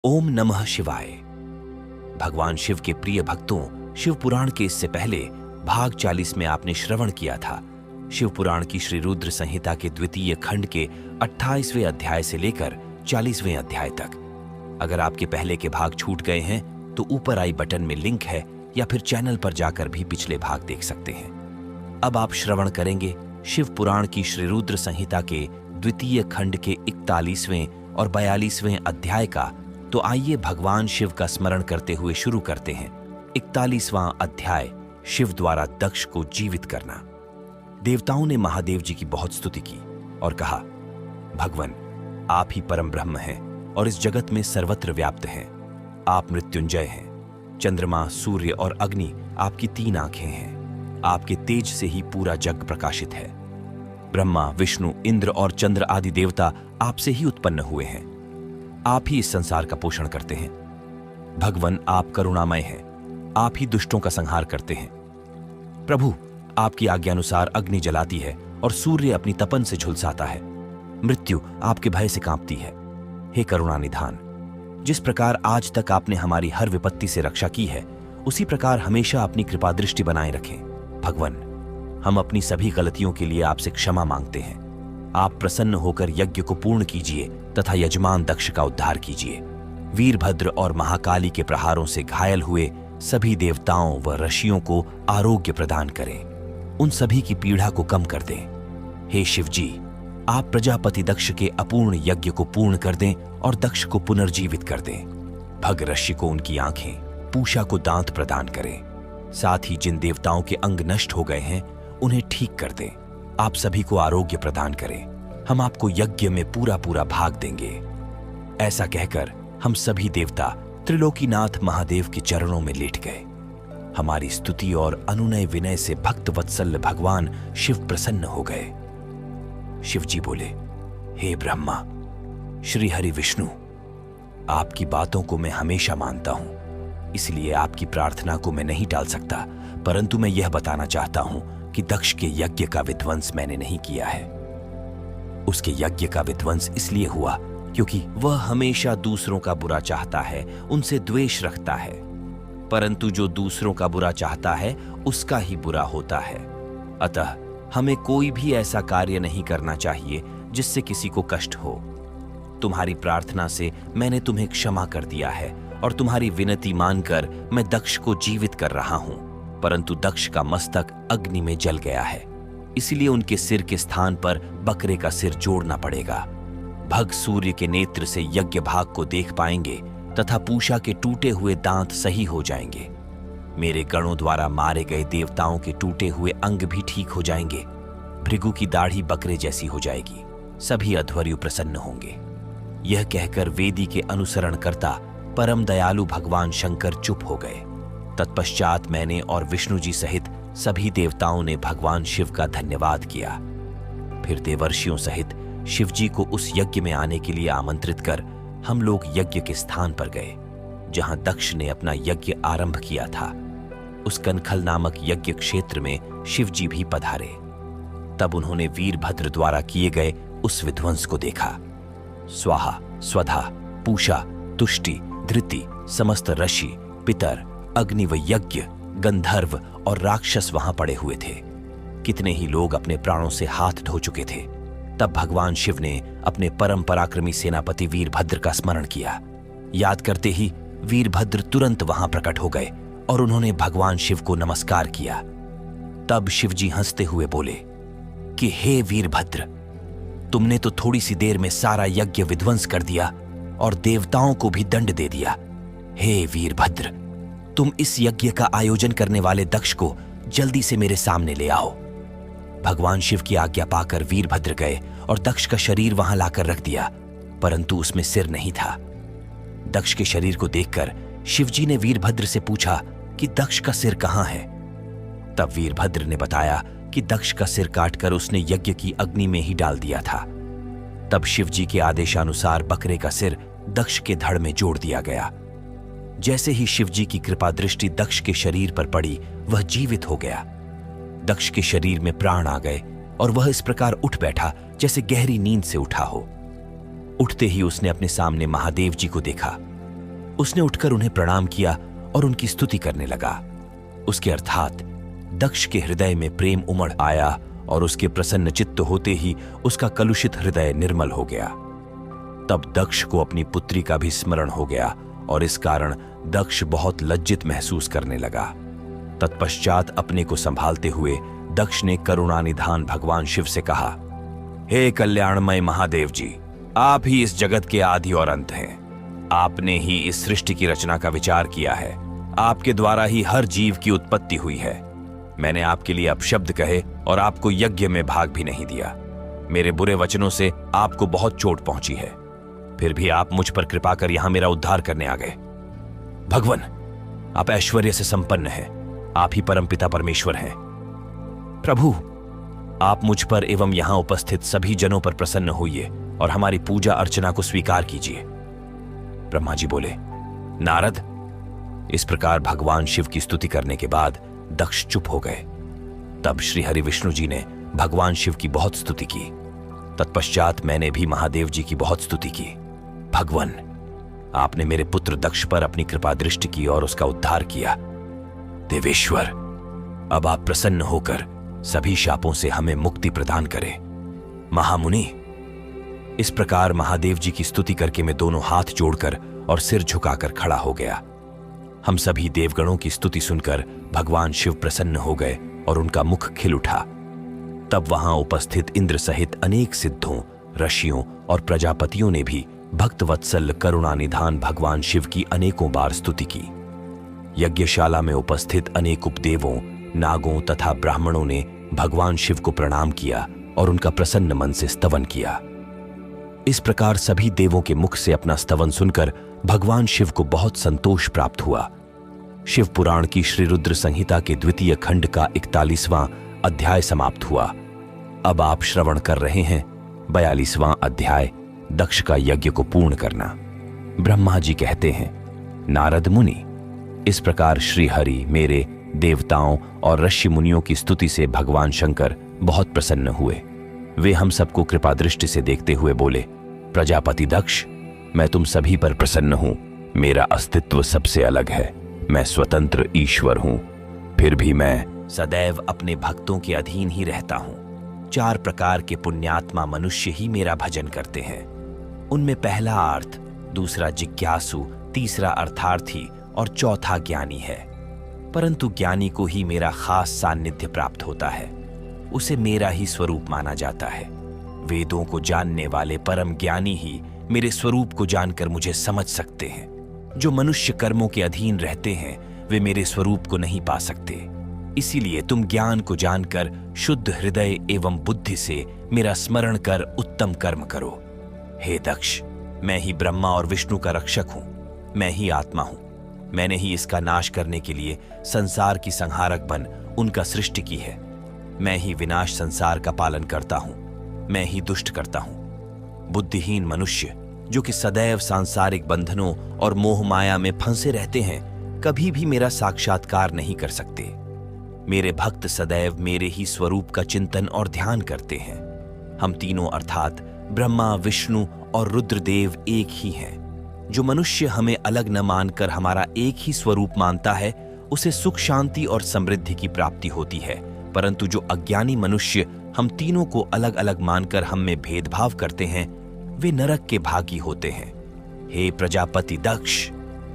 ओम नमः शिवाय। भगवान शिव के प्रिय भक्तों, शिव पुराण के इससे पहले भाग 40 में आपने श्रवण किया था शिव पुराण की श्री रुद्र संहिता के द्वितीय खंड के 28वें अध्याय से लेकर 40वें अध्याय तक। अगर आपके पहले के भाग छूट गए हैं तो ऊपर आई बटन में लिंक है या फिर चैनल पर जाकर भी पिछले भाग देख सकते हैं। अब आप श्रवण करेंगे शिव पुराण की श्री रुद्र संहिता के द्वितीय खंड के 41वें और 42वें अध्याय का। तो आइए भगवान शिव का स्मरण करते हुए शुरू करते हैं 41वां अध्याय, शिव द्वारा दक्ष को जीवित करना। देवताओं ने महादेव जी की बहुत स्तुति की और कहा, भगवन आप ही परम ब्रह्म हैं और इस जगत में सर्वत्र व्याप्त हैं। आप मृत्युंजय हैं। चंद्रमा, सूर्य और अग्नि आपकी 3 आंखें हैं। आपके तेज से ही पूरा जग प्रकाशित है। ब्रह्मा, विष्णु, इंद्र और चंद्र आदि देवता आपसे ही उत्पन्न हुए हैं। आप ही इस संसार का पोषण करते हैं। भगवन आप करुणामय हैं। आप ही दुष्टों का संहार करते हैं। प्रभु आपकी आज्ञानुसार अग्नि जलाती है और सूर्य अपनी तपन से झुलसाता है। मृत्यु आपके भय से कांपती है। हे करुणा निधान, जिस प्रकार आज तक आपने हमारी हर विपत्ति से रक्षा की है, उसी प्रकार हमेशा अपनी कृपा दृष्टि बनाए रखें। भगवन हम अपनी सभी गलतियों के लिए आपसे क्षमा मांगते हैं। आप प्रसन्न होकर यज्ञ को पूर्ण कीजिए तथा यजमान दक्ष का उद्धार कीजिए। वीरभद्र और महाकाली के प्रहारों से घायल हुए सभी देवताओं व ऋषियों को आरोग्य प्रदान करें। उन सभी की पीड़ा को कम कर दें। हे शिव जी, आप प्रजापति दक्ष के अपूर्ण यज्ञ को पूर्ण कर दें और दक्ष को पुनर्जीवित कर दें। भग ऋषि को उनकी आंखें, पूषा को दांत प्रदान करें। साथ ही जिन देवताओं के अंग नष्ट हो गए हैं उन्हें ठीक कर दें। आप सभी को आरोग्य प्रदान करें। हम आपको यज्ञ में पूरा पूरा भाग देंगे। ऐसा कहकर हम सभी देवता त्रिलोकीनाथ महादेव के चरणों में लेट गए। हमारी स्तुति और अनुनय विनय से भक्त वत्सल भगवान शिव प्रसन्न हो गए। शिव जी बोले, हे ब्रह्मा, श्री हरि विष्णु, आपकी बातों को मैं हमेशा मानता हूं, इसलिए आपकी प्रार्थना को मैं नहीं टाल सकता। परंतु मैं यह बताना चाहता हूं कि दक्ष के यज्ञ का विध्वंस मैंने नहीं किया है। उसके यज्ञ का विध्वंस इसलिए हुआ क्योंकि वह हमेशा दूसरों का बुरा चाहता है, उनसे द्वेष रखता है। परंतु जो दूसरों का बुरा चाहता है उसका ही बुरा होता है। अतः हमें कोई भी ऐसा कार्य नहीं करना चाहिए जिससे किसी को कष्ट हो। तुम्हारी प्रार्थना से मैंने तुम्हें क्षमा कर दिया है और तुम्हारी विनती मानकर मैं दक्ष को जीवित कर रहा हूं। परंतु दक्ष का मस्तक अग्नि में जल गया है, इसलिए उनके सिर के स्थान पर बकरे का सिर जोड़ना पड़ेगा। भग सूर्य के नेत्र से यज्ञ भाग को देख पाएंगे तथा पूषा के टूटे हुए दांत सही हो जाएंगे। मेरे गणों द्वारा मारे गए देवताओं के टूटे हुए अंग भी ठीक हो जाएंगे। भृगु की दाढ़ी बकरे जैसी हो जाएगी। सभी अध्वर्यु प्रसन्न होंगे। यह कहकर वेदी के अनुसरण करता परम दयालु भगवान शंकर चुप हो गए। तत्पश्चात मैंने और विष्णु जी सहित सभी देवताओं ने भगवान शिव का धन्यवाद किया। फिर देवर्षियों सहित शिव जी को उस यज्ञ में आने के लिए आमंत्रित कर हम लोग यज्ञ के स्थान पर गए जहां दक्ष ने अपना यज्ञ आरंभ किया था। उस कनखल नामक यज्ञ क्षेत्र में शिव जी भी पधारे। तब उन्होंने वीरभद्र द्वारा किए गए उस विध्वंस को देखा। स्वाहा, स्वधा, पूषा, तुष्टि, धृति, समस्त ऋषि, पितर, अग्नि व यज्ञ, गंधर्व और राक्षस वहां पड़े हुए थे। कितने ही लोग अपने प्राणों से हाथ धो चुके थे। तब भगवान शिव ने अपने परम पराक्रमी सेनापति वीरभद्र का स्मरण किया। याद करते ही वीरभद्र तुरंत वहां प्रकट हो गए और उन्होंने भगवान शिव को नमस्कार किया। तब शिव जी हंसते हुए बोले कि हे वीरभद्र, तुमने तो थोड़ी सी देर में सारा यज्ञ विध्वंस कर दिया और देवताओं को भी दंड दे दिया। हे वीरभद्र, तुम इस यज्ञ का आयोजन करने वाले दक्ष को जल्दी से मेरे सामने ले आओ। भगवान शिव की आज्ञा पाकर वीरभद्र गए और दक्ष का शरीर वहां लाकर रख दिया, परंतु उसमें सिर नहीं था। दक्ष के शरीर को देखकर शिवजी ने वीरभद्र से पूछा कि दक्ष का सिर कहां है। तब वीरभद्र ने बताया कि दक्ष का सिर काटकर उसने यज्ञ की अग्नि में ही डाल दिया था। तब शिवजी के आदेशानुसार बकरे का सिर दक्ष के धड़ में जोड़ दिया गया। जैसे ही शिवजी की कृपा दृष्टि दक्ष के शरीर पर पड़ी, वह जीवित हो गया। दक्ष के शरीर में प्राण आ गए और वह इस प्रकार उठ बैठा जैसे गहरी नींद से उठा हो। उठते ही उसने अपने सामने महादेव जी को देखा। उसने उठकर उन्हें प्रणाम किया और उनकी स्तुति करने लगा। उसके अर्थात दक्ष के हृदय में प्रेम उमड़ आया और उसके प्रसन्न चित्त होते ही उसका कलुषित हृदय निर्मल हो गया। तब दक्ष को अपनी पुत्री का भी स्मरण हो गया और इस कारण दक्ष बहुत लज्जित महसूस करने लगा। तत्पश्चात अपने को संभालते हुए दक्ष ने करुणानिधान भगवान शिव से कहा, हे कल्याणमय महादेव जी, आप ही इस जगत के आदि और अंत हैं। आपने ही इस सृष्टि की रचना का विचार किया है। आपके द्वारा ही हर जीव की उत्पत्ति हुई है। मैंने आपके लिए अपशब्द कहे और आपको यज्ञ में भाग भी नहीं दिया। मेरे बुरे वचनों से आपको बहुत चोट पहुंची है, फिर भी आप मुझ पर कृपा कर यहां मेरा उद्धार करने आ गए। भगवान, आप ऐश्वर्य से संपन्न हैं। आप ही परमपिता परमेश्वर हैं। प्रभु, आप मुझ पर एवं यहां उपस्थित सभी जनों पर प्रसन्न होइए और हमारी पूजा अर्चना को स्वीकार कीजिए। ब्रह्मा जी बोले, नारद। इस प्रकार भगवान शिव की स्तुति करने के बाद दक्ष चुप हो गए। तब श्री हरि विष्णु जी ने भगवान शिव की बहुत स्तुति की। तत्पश्चात मैंने भी महादेव जी की बहुत स्तुति की। भगवान, आपने मेरे पुत्र दक्ष पर अपनी कृपा दृष्टि की और उसका उद्धार किया। देवेश्वर, अब आप प्रसन्न होकर सभी शापों से हमें मुक्ति प्रदान करें। महामुनि। इस प्रकार महादेव जी की स्तुति करके मैं दोनों हाथ जोड़कर और सिर झुकाकर खड़ा हो गया। हम सभी देवगणों की स्तुति सुनकर भगवान शिव प्रसन्न हो गए और उनका मुख खिल उठा। तब वहां उपस्थित इंद्र सहित अनेक सिद्धों, ऋषियों और प्रजापतियों ने भी भक्तवत्सल करुणानिधान भगवान शिव की अनेकों बार स्तुति की। यज्ञशाला में उपस्थित अनेक उपदेवों, नागों तथा ब्राह्मणों ने भगवान शिव को प्रणाम किया और उनका प्रसन्न मन से स्तवन किया। इस प्रकार सभी देवों के मुख से अपना स्तवन सुनकर भगवान शिव को बहुत संतोष प्राप्त हुआ। शिव पुराण की श्री रुद्र संहिता के द्वितीय खंड का 41वां अध्याय समाप्त हुआ। अब आप श्रवण कर रहे हैं 42वां अध्याय, दक्ष का यज्ञ को पूर्ण करना। ब्रह्मा जी कहते हैं, नारद मुनि, इस प्रकार श्री हरि मेरे देवताओं और ऋषि मुनियों की स्तुति से भगवान शंकर बहुत प्रसन्न हुए। वे हम सबको कृपा दृष्टि से देखते हुए बोले, प्रजापति दक्ष, मैं तुम सभी पर प्रसन्न हूं। मेरा अस्तित्व सबसे अलग है। मैं स्वतंत्र ईश्वर हूं, फिर भी मैं सदैव अपने भक्तों के अधीन ही रहता हूं। 4 प्रकार के पुण्यात्मा मनुष्य ही मेरा भजन करते हैं। उनमें पहला अर्थ, दूसरा जिज्ञासु, तीसरा अर्थार्थी और चौथा ज्ञानी है। परंतु ज्ञानी को ही मेरा खास सान्निध्य प्राप्त होता है। उसे मेरा ही स्वरूप माना जाता है। वेदों को जानने वाले परम ज्ञानी ही मेरे स्वरूप को जानकर मुझे समझ सकते हैं। जो मनुष्य कर्मों के अधीन रहते हैं वे मेरे स्वरूप को नहीं पा सकते। इसीलिए तुम ज्ञान को जानकर शुद्ध हृदय एवं बुद्धि से मेरा स्मरण कर उत्तम कर्म करो। हे दक्ष, मैं ही ब्रह्मा और विष्णु का रक्षक हूं। मैं ही आत्मा हूं। मैंने ही इसका नाश करने के लिए संसार की संहारक बन उनका सृष्टि की है। मैं ही विनाश संसार का पालन करता हूं। मैं ही दुष्ट करता हूं। बुद्धिहीन मनुष्य जो कि सदैव सांसारिक बंधनों और मोह माया में फंसे रहते हैं, कभी भी मेरा साक्षात्कार नहीं कर सकते। मेरे भक्त सदैव मेरे ही स्वरूप का चिंतन और ध्यान करते हैं। हम तीनों अर्थात ब्रह्मा, विष्णु और रुद्रदेव एक ही हैं। जो मनुष्य हमें अलग न मानकर हमारा एक ही स्वरूप मानता है, उसे सुख, शांति और समृद्धि की प्राप्ति होती है। परंतु जो अज्ञानी मनुष्य हम तीनों को अलग अलग मानकर हम में भेदभाव करते हैं, वे नरक के भागी होते हैं। हे प्रजापति दक्ष,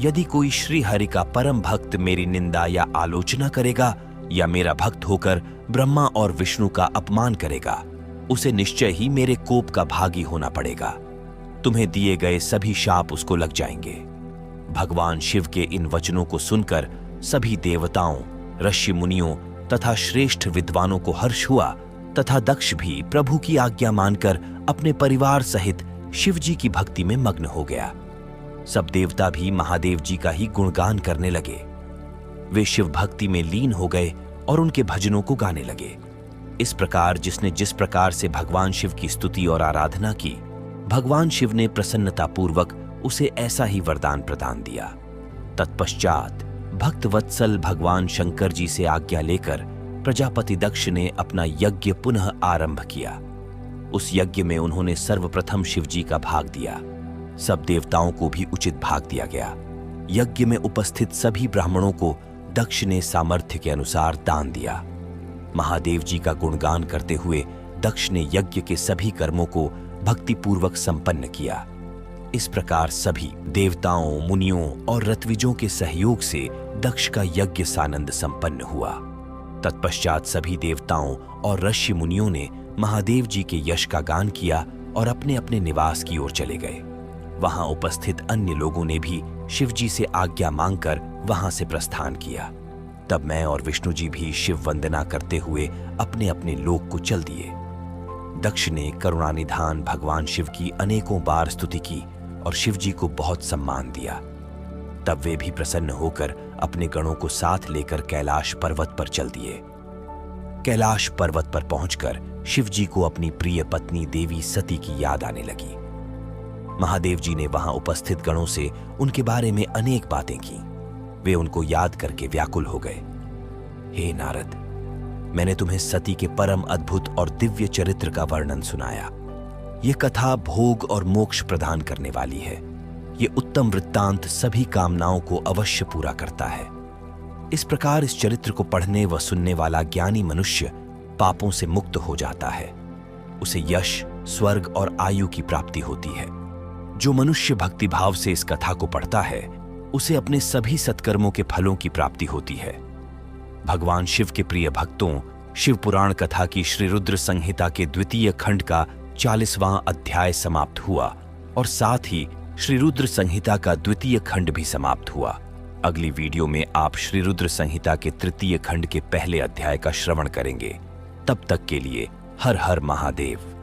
यदि कोई श्री हरि का परम भक्त मेरी निंदा या आलोचना करेगा या मेरा भक्त होकर ब्रह्मा और विष्णु का अपमान करेगा, उसे निश्चय ही मेरे कोप का भागी होना पड़ेगा। तुम्हें दिए गए सभी शाप उसको लग जाएंगे। भगवान शिव के इन वचनों को सुनकर सभी देवताओं, ऋषि मुनियों तथा श्रेष्ठ विद्वानों को हर्ष हुआ तथा दक्ष भी प्रभु की आज्ञा मानकर अपने परिवार सहित शिव जी की भक्ति में मग्न हो गया। सब देवता भी महादेव जी का ही गुणगान करने लगे। वे शिव भक्ति में लीन हो गए और उनके भजनों को गाने लगे। इस प्रकार जिसने जिस प्रकार से भगवान शिव की स्तुति और आराधना की, भगवान शिव ने प्रसन्नतापूर्वक उसे ऐसा ही वरदान प्रदान दिया। तत्पश्चात भक्त वत्सल भगवान शंकर जी से आज्ञा लेकर प्रजापति दक्ष ने अपना यज्ञ पुनः आरंभ किया। उस यज्ञ में उन्होंने सर्वप्रथम शिव जी का भाग दिया। सब देवताओं को भी उचित भाग दिया गया। यज्ञ में उपस्थित सभी ब्राह्मणों को दक्ष ने सामर्थ्य के अनुसार दान दिया। महादेव जी का गुणगान करते हुए दक्ष ने यज्ञ के सभी कर्मों को भक्तिपूर्वक संपन्न किया। इस प्रकार सभी देवताओं, मुनियों और ऋत्विजों के सहयोग से दक्ष का यज्ञ सानंद संपन्न हुआ। तत्पश्चात सभी देवताओं और ऋषि मुनियों ने महादेव जी के यश का गान किया और अपने अपने निवास की ओर चले गए। वहां उपस्थित अन्य लोगों ने भी शिव जी से आज्ञा मांगकर वहां से प्रस्थान किया। तब मैं और विष्णु जी भी शिव वंदना करते हुए अपने अपने लोक को चल दिए। दक्ष ने करुणानिधान भगवान शिव की अनेकों बार स्तुति की और शिव जी को बहुत सम्मान दिया। तब वे भी प्रसन्न होकर अपने गणों को साथ लेकर कैलाश पर्वत पर चल दिए। कैलाश पर्वत पर पहुंचकर शिव जी को अपनी प्रिय पत्नी देवी सती की याद आने लगी। महादेव जी ने वहां उपस्थित गणों से उनके बारे में अनेक बातें की। वे उनको याद करके व्याकुल हो गए। हे नारद, मैंने तुम्हें सती के परम अद्भुत और दिव्य चरित्र का वर्णन सुनाया। ये कथा भोग और मोक्ष प्रदान करने वाली है। ये उत्तम वृत्तांत सभी कामनाओं को अवश्य पूरा करता है। इस प्रकार इस चरित्र को पढ़ने व सुनने वाला ज्ञानी मनुष्य पापों से मुक्त हो जाता है। उसे यश, स्वर्ग और आयु की प्राप्ति होती है। जो मनुष्य भक्तिभाव से इस कथा को पढ़ता है, उसे अपने सभी सत्कर्मों के फलों की प्राप्ति होती है। भगवान शिव के प्रिय भक्तों, शिव पुराण कथा की श्री रुद्र संहिता के द्वितीय खंड का 40वां अध्याय समाप्त हुआ और साथ ही श्री रुद्र संहिता का द्वितीय खंड भी समाप्त हुआ। अगली वीडियो में आप श्री रुद्र संहिता के तृतीय खंड के पहले अध्याय का श्रवण करेंगे। तब तक के लिए हर हर महादेव।